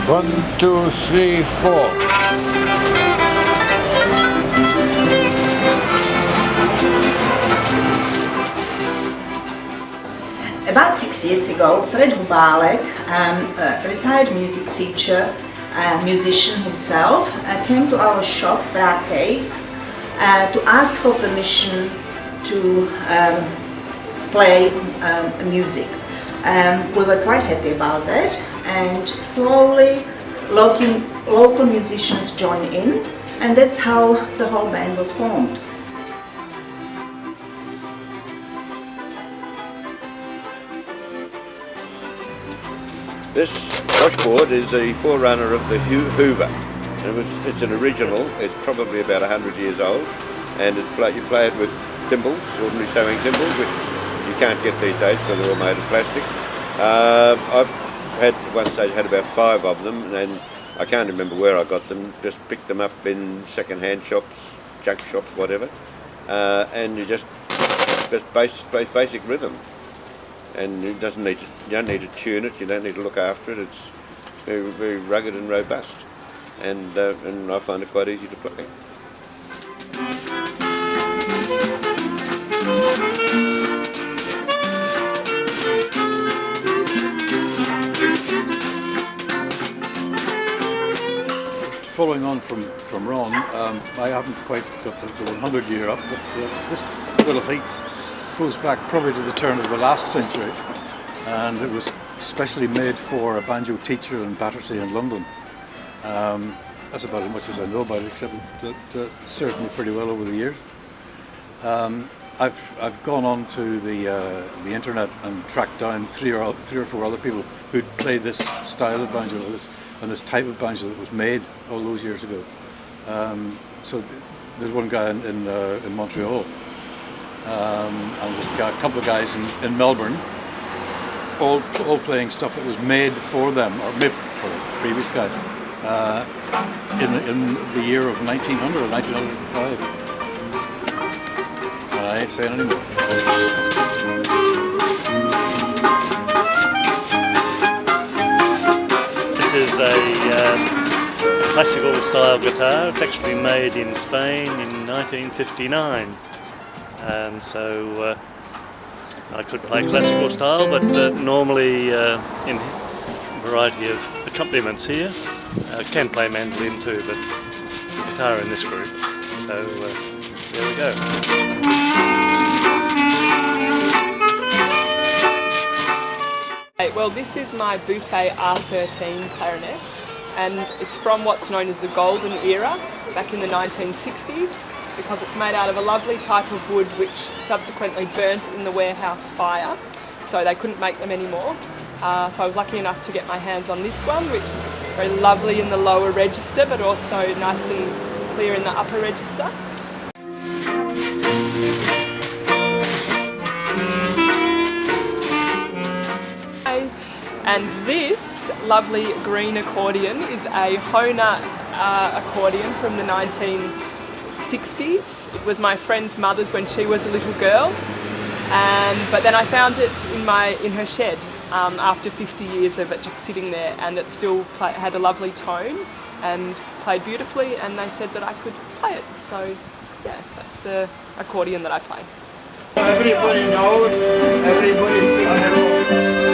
1, 2, 3, 4. About 6 years ago, Fred Hubalek, a retired music teacher, musician himself, came to our shop, Prague Cakes, to ask for permission to play music. We were quite happy about that, and slowly local musicians joined in, and that's how the whole band was formed. This washboard is a forerunner of the Hoover. It's an original. It's probably about 100 years old, and you play it with cymbals, ordinary sewing cymbals, which you can't get these days because they're all made of plastic. I've had one stage had about 5 of them, and I can't remember where I got them. Just picked them up in second-hand shops, junk shops, whatever, and you just plays basic rhythm. And you don't need to tune it. You don't need to look after it. It's very, very rugged and robust, and I find it quite easy to play. Following on from Ron, I haven't quite got the 100 year up, but this little heat goes back probably to the turn of the last century, and it was specially made for a banjo teacher in Battersea in London. That's about as much as I know about it, except it served me pretty well over the years. I've gone on to the internet and tracked down three or four other people who'd played this style of banjo and this type of banjo that was made all those years ago. So there's one guy in Montreal. And there's a couple of guys in Melbourne, all playing stuff that was made for them, or made for the previous guy, in the year of 1900 or 1905. I ain't saying anymore. This is a classical style guitar. It's actually made in Spain in 1959. So I could play classical style, but normally in a variety of accompaniments here. I can play mandolin too, but guitar in this group. So there we go. Well, this is my Buffet R13 clarinet, and it's from what's known as the Golden Era, back in the 1960s. Because it's made out of a lovely type of wood which subsequently burnt in the warehouse fire, so they couldn't make them anymore. So I was lucky enough to get my hands on this one, which is very lovely in the lower register but also nice and clear in the upper register. And this lovely green accordion is a Hohner accordion from the 1960s. It was my friend's mother's when she was a little girl, but then I found it in her shed after 50 years of it just sitting there, and it still had a lovely tone and played beautifully, and they said that I could play it. So yeah, that's the accordion that I play. Everybody knows, everybody's on the road.